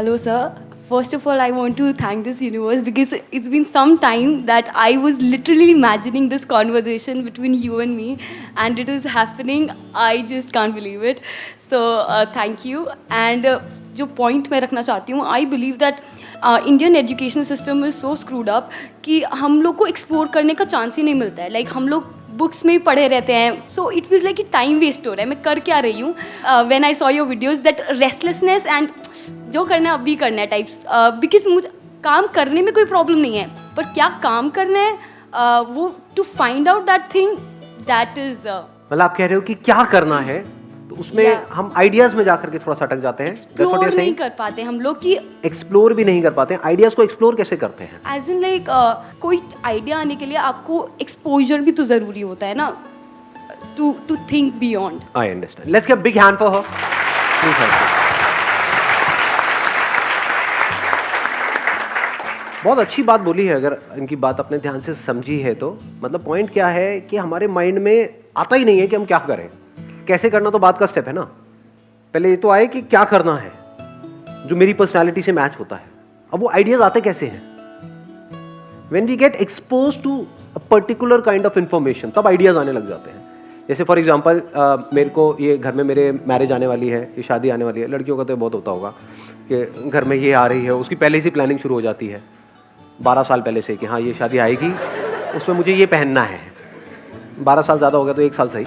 Hello, sir. First of all, I want to thank this universe because it's been some time that I was literally imagining this conversation between you and me, and it is happening. I just can't believe it. So, thank you. And जो point मैं रखना चाहती हूँ, I believe that Indian education system is so screwed up कि हम लोग को explore करने का chance ही नहीं मिलता है. Like हम लोग बुक्स में ही पढ़े रहते हैं, सो इट फील्स लाइक कि टाइम वेस्ट हो रहा है, मैं कर क्या रही हूँ. When I saw your videos that restlessness and जो करना है अभी करना है टाइप्स, बिकॉज मुझे काम करने में कोई प्रॉब्लम नहीं है, पर क्या काम करना है वो to find out that thing that is. मतलब आप कह रहे हो कि क्या करना है, तो उसमें हम आइडियाज में जाकर के थोड़ा सा अटक जाते हैं. एक्सप्लोर नहीं कर पाते हम लोग कि एक्सप्लोर भी नहीं कर पाते हैं. आइडियाज को एक्सप्लोर कैसे करते हैं? एज इन लाइक कोई आइडिया आने के लिए आपको एक्सपोजर भी तो जरूरी होता है ना, to think beyond. I understand. Let's give a big hand for her. बहुत अच्छी बात बोली है. अगर इनकी बात अपने ध्यान से समझी है तो मतलब पॉइंट क्या है कि हमारे माइंड में आता ही नहीं है कि हम क्या करें. कैसे करना तो बात का स्टेप है ना. पहले ये तो आए कि क्या करना है जो मेरी पर्सनालिटी से मैच होता है. अब वो आइडियाज आते कैसे हैं? When we get expose to a particular kind of information, तब आइडियाज आने लग जाते हैं. जैसे फॉर एग्जांपल मेरे को ये घर में मेरे मैरिज आने वाली है, ये शादी आने वाली है. लड़कियों का तो बहुत होता होगा कि घर में ये आ रही है, उसकी पहले से प्लानिंग शुरू हो जाती है 12 साल पहले से कि हाँ ये शादी आएगी, उसमें मुझे ये पहनना है. 12 साल ज़्यादा हो गया तो 1 साल सही.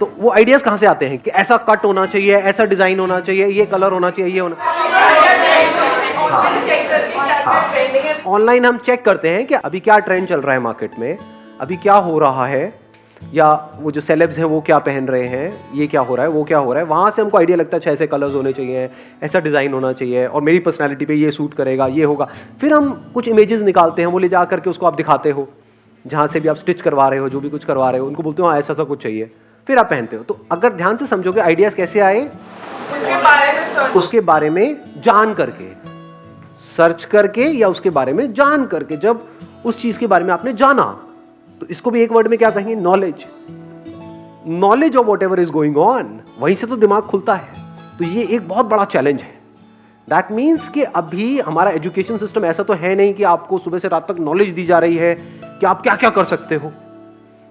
तो वो आइडियाज कहाँ से आते हैं कि ऐसा कट होना चाहिए, ऐसा डिजाइन होना चाहिए, ये कलर होना चाहिए, ये होना. ऑनलाइन हम चेक करते हैं कि अभी क्या ट्रेंड चल रहा है मार्केट में, अभी क्या हो रहा है, या वो जो सेलेब्स हैं वो क्या पहन रहे हैं, ये क्या हो रहा है, वो क्या हो रहा है. वहाँ से हमको आइडिया लगता है अच्छा ऐसे कलर्स होने चाहिए, ऐसा डिज़ाइन होना चाहिए, और मेरी पर्सनैलिटी पे ये सूट करेगा, ये होगा. फिर हम कुछ इमेजेस निकालते हैं, वो ले जा करके उसको आप दिखाते हो, जहाँ से भी आप स्टिच करवा रहे हो, जो भी कुछ करवा रहे हो, उनको बोलते हो हाँ ऐसा सा कुछ चाहिए, फिर आप पहनते हो. तो अगर ध्यान से समझोगे आइडियाज कैसे आए, उसके बारे में जान करके, सर्च करके, या उसके बारे में जान करके. जब उस चीज के बारे में आपने जाना, तो इसको भी एक वर्ड में क्या कहेंगे? Knowledge. Knowledge of whatever is going on, वहीं से तो दिमाग खुलता है. तो ये एक बहुत बड़ा चैलेंज है. दैट मीन्स कि अभी हमारा एजुकेशन सिस्टम ऐसा तो है नहीं कि आपको सुबह से रात तक नॉलेज दी जा रही है कि आप क्या क्या कर सकते हो.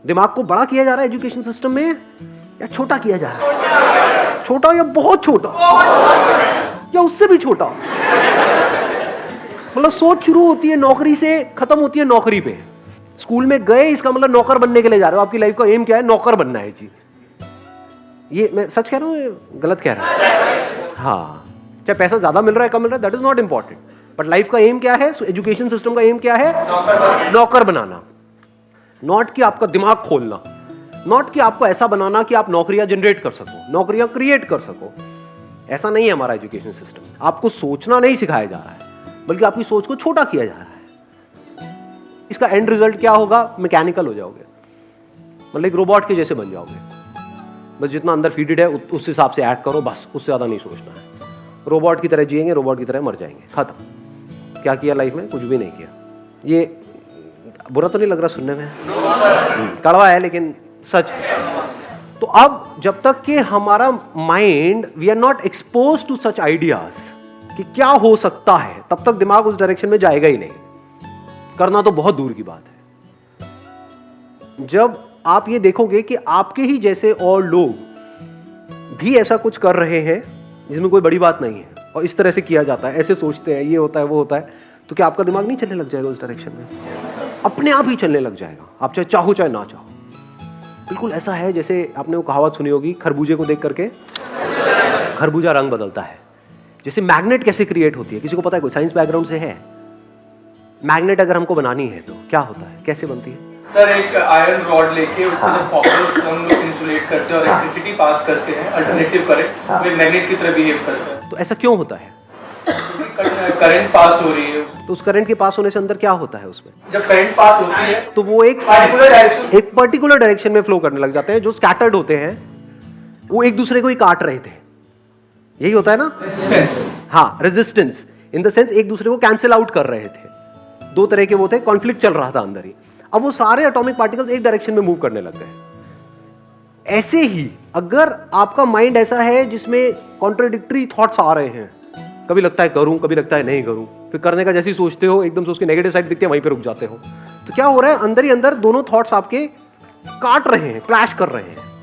दिमाग को बड़ा किया जा रहा है एजुकेशन सिस्टम में, या छोटा किया जा रहा है? छोटा या बहुत छोटा, या उससे भी छोटा. मतलब सोच शुरू होती है नौकरी से, खत्म होती है नौकरी पे. स्कूल में गए, इसका मतलब नौकर बनने के लिए जा रहे हो. आपकी लाइफ का एम क्या है? नौकर बनना है जी. ये मैं सच कह रहा हूँ, गलत कह रहा हूँ? हाँ, चाहे पैसा ज्यादा मिल रहा है कम मिल रहा है, that is not important. But life का एम क्या है? एजुकेशन सिस्टम का एम क्या है? नौकर बनाना. नॉट कि आपका दिमाग खोलना, नॉट कि आपको ऐसा बनाना कि आप नौकरियां जनरेट कर सको, नौकरियां क्रिएट कर सको. ऐसा नहीं है हमारा एजुकेशन सिस्टम. आपको सोचना नहीं सिखाया जा रहा है, बल्कि आपकी सोच को छोटा किया जा रहा है. इसका एंड रिजल्ट क्या होगा? मैकेनिकल हो जाओगे, मतलब एक रोबोट के जैसे बन जाओगे. बस जितना अंदर फीडेड है उस हिसाब से ऐड करो, बस उससे ज्यादा नहीं सोचना है. रोबोट की तरह जिएंगे, रोबोट की तरह मर जाएंगे, खत्म. क्या किया लाइफ में? कुछ भी नहीं किया. ये बुरा तो नहीं लग रहा सुनने में? कड़वा है लेकिन सच. तो अब जब तक कि हमारा mind, we are not expose to such ideas कि क्या हो सकता है, तब तक दिमाग उस डायरेक्शन में जाएगा ही नहीं. करना तो बहुत दूर की बात है. जब आप ये देखोगे कि आपके ही जैसे और लोग भी ऐसा कुछ कर रहे हैं जिसमें कोई बड़ी बात नहीं है, और इस तरह से किया जाता है, ऐसे सोचते हैं, ये होता है वो होता है, तो क्या आपका दिमाग नहीं चलने लग जाएगा उस डायरेक्शन में? अपने आप ही चलने लग जाएगा, आप चाहे चाहो चाहे ना चाहो. बिल्कुल ऐसा है जैसे आपने वो कहावत सुनी होगी, खरबूजे को देख करके खरबूजा रंग बदलता है. जैसे मैग्नेट कैसे क्रिएट होती है, किसी को पता है? कोई साइंस बैकग्राउंड से है? मैग्नेट अगर हमको बनानी है तो क्या होता है, कैसे बनती है? सर, एक आयरन रॉड लेके उसको जब कॉपर हम लोग इंसुलेट करते हैं और इलेक्ट्रिसिटी पास करते हैं, अल्टरनेटिव करंट, वो मैग्नेट की तरह बिहेव करता है. तो ऐसा क्यों होता है? करंट पास हो रही है, तो उस करंट के पास होने से अंदर क्या होता है उसमें? जब करंट पास होती है तो वो एक पर्टिकुलर डायरेक्शन में फ्लो करने लग जाते हैं. जो स्कैटर्ड होते हैं वो एक दूसरे को ही काट रहे थे. यही होता है ना? रेजिस्टेंस. हाँ, रेजिस्टेंस इन द सेंस एक दूसरे को कैंसिल आउट कर रहे थे. दो तरह के वो थे, कॉन्फ्लिक्ट चल रहा था अंदर ही. अब वो सारे एटॉमिक पार्टिकल्स एक डायरेक्शन में मूव करने लग गए. ऐसे ही अगर आपका माइंड ऐसा है जिसमें कॉन्ट्राडिक्टरी थॉट्स आ रहे हैं, कभी लगता है करूं, कभी लगता है नहीं करूं, फिर करने का जैसे ही सोचते हो एकदम से उसकी नेगेटिव साइड दिखती है, वहीं पे रुक जाते हो। तो क्या हो रहा है, अंदर ही अंदर दोनों थॉट्स आपके काट रहे हैं, क्लैश कर रहे हैं।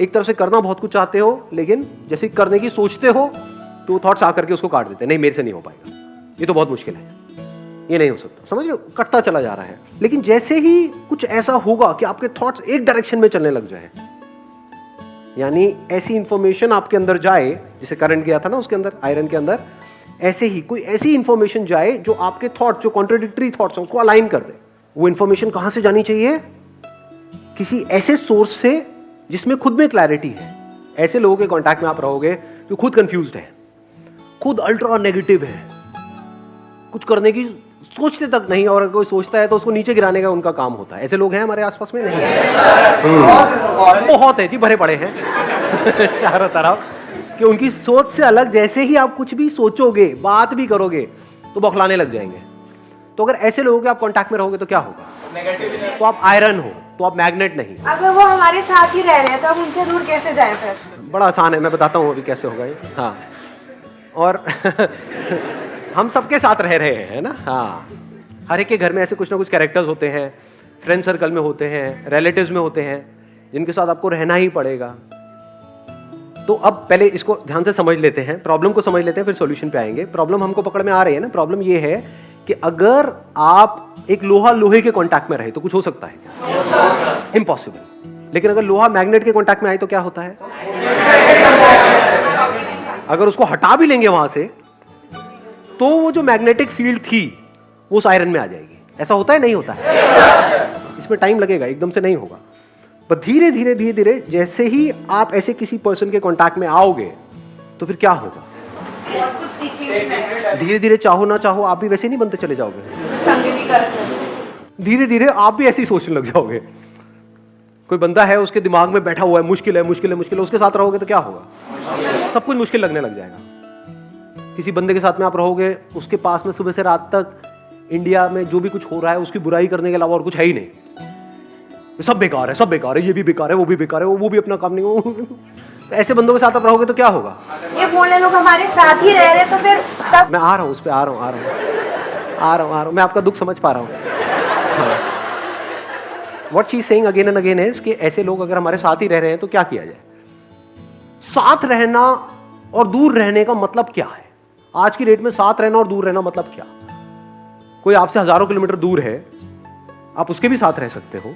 एक तरफ से करना बहुत कुछ चाहते हो, लेकिन जैसे करने की सोचते हो तो थॉट्स आकर के उसको काट देते हैं, नहीं मेरे से नहीं हो पाएगा, ये तो बहुत मुश्किल है, ये नहीं हो सकता, समझ लो, कटता चला जा रहा है। लेकिन जैसे ही कुछ ऐसा होगा कि आपके थॉट्स एक डायरेक्शन में चलने लग जाए, यानी ऐसी इंफॉर्मेशन आपके अंदर जाए, जैसे करंट गया था ना उसके अंदर, आयरन के अंदर, ऐसे ही कोई ऐसी इंफॉर्मेशन जाए जो आपके थॉट, जो कॉन्ट्राडिक्टरी थॉट्स हैं उसको अलाइन कर दे। वो इंफॉर्मेशन कहां से जानी चाहिए? किसी ऐसे सोर्स से जिसमें खुद में क्लैरिटी है। ऐसे लोगों के कांटेक्ट में आप रहोगे जो खुद कंफ्यूज्ड है, खुद अल्ट्रा नेगेटिव है, कुछ करने की सोचते तक नहीं, और अगर कोई सोचता है तो उसको नीचे गिराने का उनका काम होता है। ऐसे लोग हैं हमारे आसपास में? नहीं है, बहुत है जी, भरे पड़े हैं चारों तरफ, कि उनकी सोच से अलग जैसे ही आप कुछ भी सोचोगे, बात भी करोगे तो बौखलाने लग जाएंगे। तो अगर ऐसे लोगों के आप कांटेक्ट में रहोगे तो क्या होगा? तो आप आयरन हो, तो आप मैग्नेट नहीं। अगर वो हमारे साथ ही रह रहे हैं तो हम उनसे दूर कैसे जाएं फिर? बड़ा आसान है, मैं बताता हूँ अभी कैसे होगा ये। हाँ, और हम सबके साथ रह रहे हैं ना। हाँ, हर एक के घर में ऐसे कुछ ना कुछ कैरेक्टर्स होते हैं, फ्रेंड सर्कल में होते हैं, रिलेटिव्स में होते हैं, जिनके साथ आपको रहना ही पड़ेगा। तो अब पहले इसको ध्यान से समझ लेते हैं, प्रॉब्लम को समझ लेते हैं, फिर सॉल्यूशन पे आएंगे। प्रॉब्लम हमको पकड़ में आ रही है ना। प्रॉब्लम ये है कि अगर आप एक लोहा लोहे के कांटेक्ट में रहे तो कुछ हो सकता है क्या? इम्पॉसिबल। लेकिन अगर लोहा मैग्नेट के कांटेक्ट में आए तो क्या होता है? अगर उसको हटा भी लेंगे वहां से तो वो जो मैग्नेटिक फील्ड थी वो उस आयरन में आ जाएगी। ऐसा होता है? नहीं होता है। इसमें टाइम लगेगा, एकदम से नहीं होगा, पर धीरे धीरे धीरे धीरे जैसे ही आप ऐसे किसी पर्सन के कांटेक्ट में आओगे तो फिर क्या होगा? धीरे धीरे, चाहो ना चाहो, आप भी वैसे नहीं बनते चले जाओगे। धीरे धीरे आप भी ऐसी सोचने लग जाओगे। कोई बंदा है, उसके दिमाग में बैठा हुआ है मुश्किल है मुश्किल है मुश्किल है, उसके साथ रहोगे तो क्या होगा? सब कुछ मुश्किल लगने लग जाएगा। किसी बंदे के साथ में आप रहोगे, उसके पास में सुबह से रात तक इंडिया में जो भी कुछ हो रहा है उसकी बुराई करने के अलावा और कुछ है ही नहीं। सब बेकार है, सब बेकार है, ये भी बेकार है, वो भी बेकार है, वो भी अपना काम नहीं। तो ऐसे बंदों के साथ आप रहोगे तो क्या होगा? ये बोलने लोग हमारे साथ ही रह रहे तो फिर तब मैं आ रहा हूँ, उस पर आ रहा हूँ, मैं आपका दुख समझ पा रहा हूँ। What she is saying again and again is कि ऐसे लोग अगर हमारे साथ ही रह रहे हैं तो क्या किया जाए? साथ रहना और दूर रहने का मतलब क्या है? आज की डेट में साथ रहना और दूर रहना मतलब क्या? कोई आपसे हजारों किलोमीटर दूर है, आप उसके भी साथ रह सकते हो,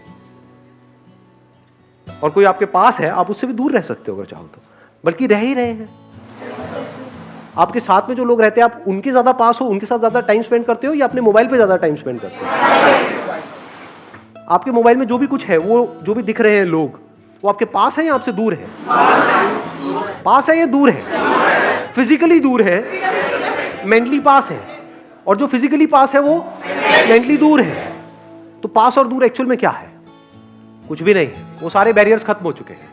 और कोई आपके पास है, आप उससे भी दूर रह सकते हो अगर चाहो तो, बल्कि रह ही रहे हैं। आपके साथ में जो लोग रहते हैं, आप उनके ज्यादा पास हो, उनके साथ ज्यादा टाइम स्पेंड करते हो, या अपने मोबाइल पे ज्यादा टाइम स्पेंड करते हो? आपके मोबाइल में जो भी कुछ है, वो जो भी दिख रहे हैं लोग, वो आपके पास है या आपसे दूर है? पास है या दूर है? फिजिकली दूर है, मेंटली पास है, और जो फिजिकली पास है वो मेंटली दूर है। तो पास और दूर एक्चुअल में क्या है? कुछ भी नहीं, वो सारे बैरियर्स खत्म हो चुके हैं।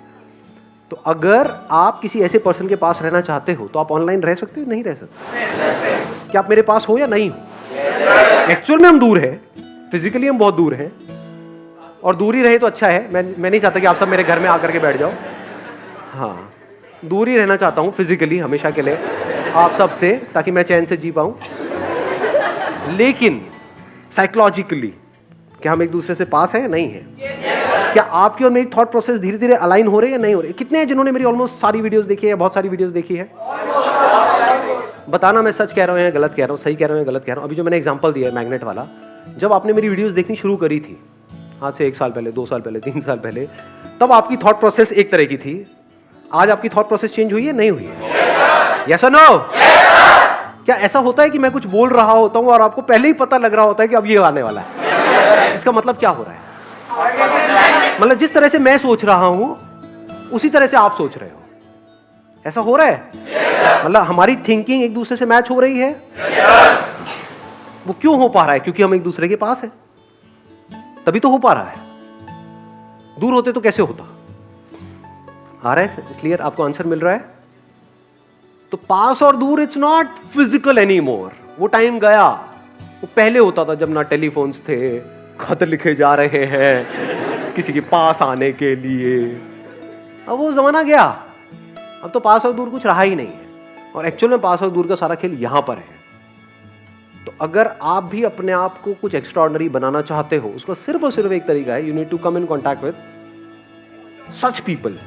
तो अगर आप किसी ऐसे पर्सन के पास रहना चाहते हो तो आप ऑनलाइन रह सकते हो? नहीं रह सकते। क्या आप मेरे पास हो या नहीं हो? एक्चुअल में हम दूर है, फिजिकली हम बहुत दूर हैं, और दूर ही रहे तो अच्छा है। मैं नहीं चाहता कि आप सब मेरे घर में आकर के बैठ जाओ। हाँ, दूर ही रहना चाहता हूँ फिजिकली हमेशा के लिए आप सब से, ताकि मैं चैन से जी पाऊँ। लेकिन साइकोलॉजिकली क्या हम एक दूसरे से पास है या नहीं है? क्या आपकी और मेरी थॉट प्रोसेस धीरे धीरे अलाइन हो रहे हैं या नहीं हो रहे? कितने हैं जिन्होंने मेरी ऑलमोस्ट सारी वीडियोस देखी है, बहुत सारी वीडियोस देखी है? बताना मैं सच कह रहा हूँ या गलत कह रहा हूँ, सही कह रहा हूँ या गलत कह रहा हूँ। अभी जो मैंने एग्जांपल दिया है मैग्नेट वाला, जब आपने मेरी वीडियोस देखनी शुरू करी थी, आज से 1 साल पहले, 2 साल पहले, 3 साल पहले, तब आपकी थॉट प्रोसेस एक तरह की थी। आज आपकी थॉट प्रोसेस चेंज हुई है, नहीं हुई है? यस और नो? क्या ऐसा होता है कि मैं कुछ बोल रहा होता हूँ और आपको पहले ही पता लग रहा होता है कि अब ये आने वाला है? इसका मतलब क्या हो रहा है? मतलब जिस तरह से मैं सोच रहा हूं उसी तरह से आप सोच रहे हो। ऐसा हो रहा है? मतलब हमारी थिंकिंग एक दूसरे से मैच हो रही है। वो क्यों हो पा रहा है? क्योंकि हम एक दूसरे के पास है, तभी तो हो पा रहा है। दूर होते तो कैसे होता? आ रहा है क्लियर? आपको आंसर मिल रहा है? तो पास और दूर, it's not physical any more. वो टाइम गया। वो पहले होता था जब ना टेलीफोन्स थे, खत लिखे जा रहे हैं किसी के पास आने के लिए। अब वो जमाना गया। अब तो पास और दूर कुछ रहा ही नहीं है। और एक्चुअल में पास और दूर का सारा खेल यहां पर है। तो अगर आप भी अपने आप को कुछ एक्स्ट्राऑर्डिनरी बनाना चाहते हो, उसका सिर्फ और सिर्फ एक तरीका है, you need to come in contact with such people.